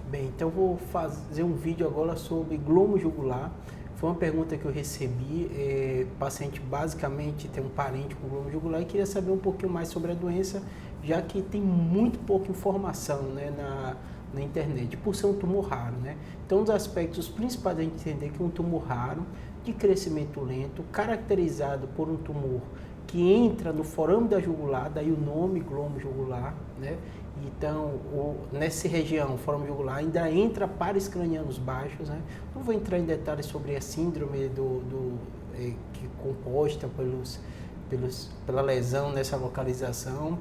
Bem, então eu vou fazer um vídeo agora sobre glomo jugular. Foi uma pergunta que eu recebi. O paciente basicamente tem um parente com glomo jugular e queria saber um pouquinho mais sobre a doença, já que tem muito pouca informação, né, na internet, por ser um tumor raro, né? Então, um dos aspectos principais da gente entender que é um tumor raro, de crescimento lento, caracterizado por um tumor que entra no forame da jugular, daí o nome glomo jugular, né? Então, nessa região, forame jugular, ainda entra pares cranianos baixos, né? Não vou entrar em detalhes sobre a síndrome que é composta pela lesão nessa localização,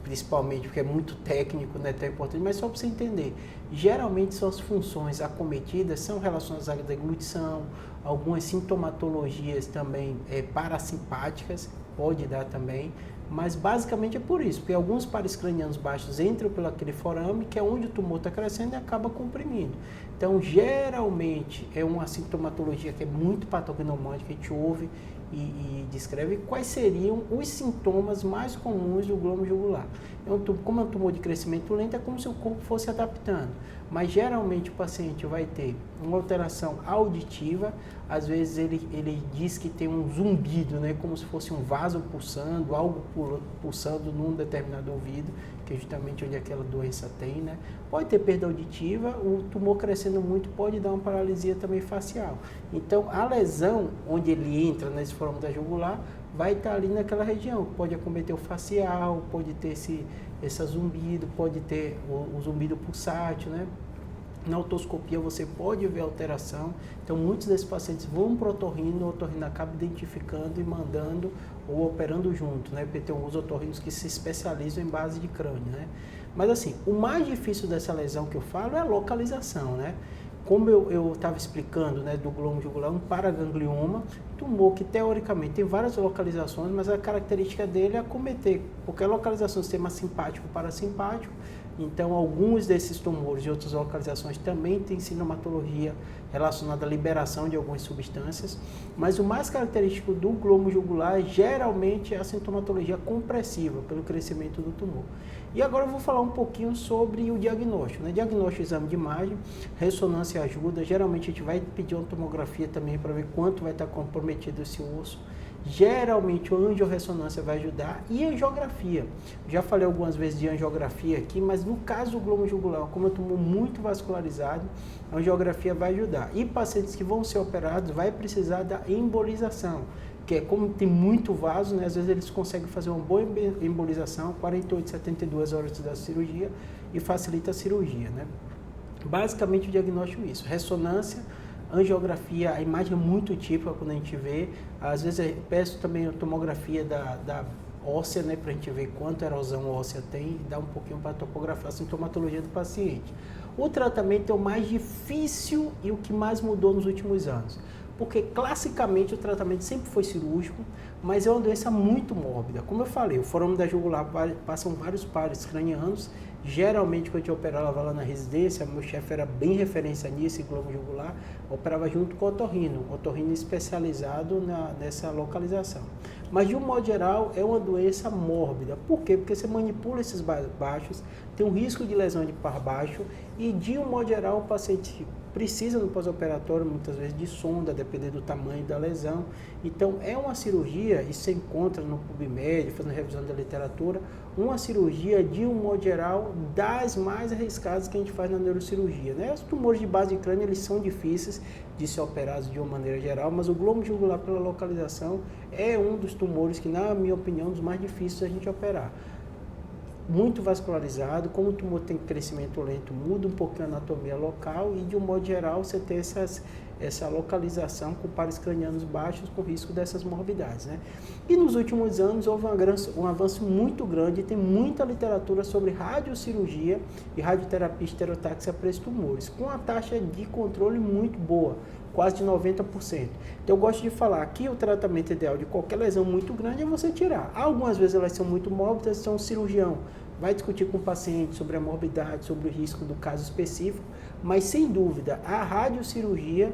principalmente porque é muito técnico, não é tão importante, mas só para você entender. Geralmente são as funções acometidas, são relacionadas à deglutição, algumas sintomatologias também parasimpáticas, pode dar também, mas basicamente é por isso, porque alguns pares cranianos baixos entram pelo aquele forame, que é onde o tumor está crescendo e acaba comprimindo. Então, geralmente, é uma sintomatologia que é muito patognomônica, que a gente ouve e descreve quais seriam os sintomas mais comuns do glomo jugular. Como é um tumor de crescimento lento, é como se o corpo fosse adaptando, mas geralmente o paciente vai ter uma alteração auditiva, às vezes ele diz que tem um zumbido, né, como se fosse um vaso pulsando, algo pulsando num determinado ouvido, que é justamente onde aquela doença tem, né? Pode ter perda auditiva, o tumor crescendo muito pode dar uma paralisia também facial. Então, a lesão onde ele entra nesse forame da jugular vai estar ali naquela região, pode acometer o facial, pode ter esse zumbido, pode ter o zumbido pulsátil, né? Na otoscopia você pode ver alteração, então muitos desses pacientes vão para o otorrino acaba identificando e mandando ou operando junto, né? Porque tem alguns otorrinos que se especializam em base de crânio, né? Mas assim, o mais difícil dessa lesão que eu falo é a localização, né? Como eu estava explicando, né, do glomo jugular, um paraganglioma, tumor que teoricamente tem várias localizações, mas a característica dele é acometer qualquer localização do sistema simpático ou parasimpático. Então, alguns desses tumores de outras localizações também têm sintomatologia relacionada à liberação de algumas substâncias, mas o mais característico do glomo jugular geralmente é a sintomatologia compressiva pelo crescimento do tumor. E agora eu vou falar um pouquinho sobre o diagnóstico, né? Diagnóstico, exame de imagem, ressonância ajuda, geralmente a gente vai pedir uma tomografia também para ver quanto vai estar comprometido esse osso. Geralmente o angiorressonância vai ajudar e angiografia. Já falei algumas vezes de angiografia aqui, mas no caso do glomo jugular, como é um tumor muito vascularizado, a angiografia vai ajudar. E pacientes que vão ser operados vai precisar da embolização, que é como tem muito vaso, né, às vezes eles conseguem fazer uma boa embolização, 48, 72 horas da cirurgia e facilita a cirurgia, né? Basicamente o diagnóstico é isso, ressonância, angiografia, a imagem é muito típica quando a gente vê, às vezes eu peço também a tomografia da óssea, né, para a gente ver quanto erosão óssea tem e dar um pouquinho para topografar a sintomatologia do paciente. O tratamento é o mais difícil e o que mais mudou nos últimos anos, porque classicamente o tratamento sempre foi cirúrgico, mas é uma doença muito mórbida. Como eu falei, o forame da jugular passam vários pares cranianos. Geralmente, quando a gente operava lá na residência, meu chefe era bem referência nisso, em glomo jugular, operava junto com o otorrino especializado nessa localização. Mas, de um modo geral, é uma doença mórbida. Por quê? Porque você manipula esses baixos, tem um risco de lesão de par baixo e, de um modo geral, o paciente precisa no pós-operatório, muitas vezes, de sonda, dependendo do tamanho da lesão. Então, é uma cirurgia, e você encontra no PubMed, fazendo revisão da literatura, uma cirurgia, de um modo geral, das mais arriscadas que a gente faz na neurocirurgia, né? Os tumores de base de crânio, eles são difíceis de ser operados de uma maneira geral, mas o glomo jugular pela localização é um dos tumores que, na minha opinião, é um dos mais difíceis a gente operar. Muito vascularizado, como o tumor tem crescimento lento, muda um pouquinho a anatomia local e, de um modo geral, você tem essa localização com pares cranianos baixos com risco dessas morbidades, né? E nos últimos anos houve um avanço muito grande, tem muita literatura sobre radiocirurgia e radioterapia estereotáxica para esses tumores, com a taxa de controle muito boa, quase de 90%. Então eu gosto de falar que o tratamento ideal de qualquer lesão muito grande é você tirar. Algumas vezes elas são muito mórbidas, então o cirurgião vai discutir com o paciente sobre a morbidade, sobre o risco do caso específico, mas sem dúvida a radiocirurgia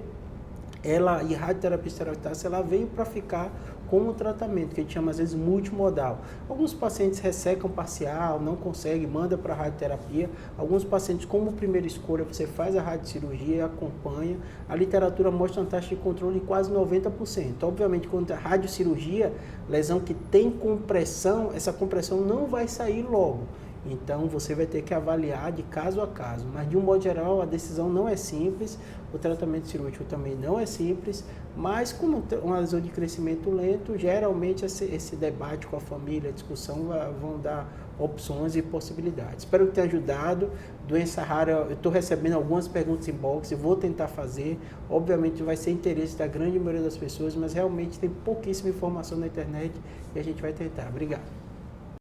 e radioterapia estereotáxica, ela veio para ficar como tratamento, que a gente chama às vezes multimodal. Alguns pacientes ressecam parcial, não conseguem, manda para a radioterapia. Alguns pacientes, como primeira escolha, você faz a radiocirurgia e acompanha. A literatura mostra uma taxa de controle de quase 90%. Obviamente, quando a radiocirurgia, lesão que tem compressão, essa compressão não vai sair logo. Então, você vai ter que avaliar de caso a caso. Mas, de um modo geral, a decisão não é simples. O tratamento cirúrgico também não é simples. Mas, como uma lesão de crescimento lento, geralmente esse debate com a família, a discussão, vão dar opções e possibilidades. Espero que tenha ajudado. Doença rara, eu estou recebendo algumas perguntas em box e vou tentar fazer. Obviamente, vai ser interesse da grande maioria das pessoas, mas realmente tem pouquíssima informação na internet e a gente vai tentar. Obrigado.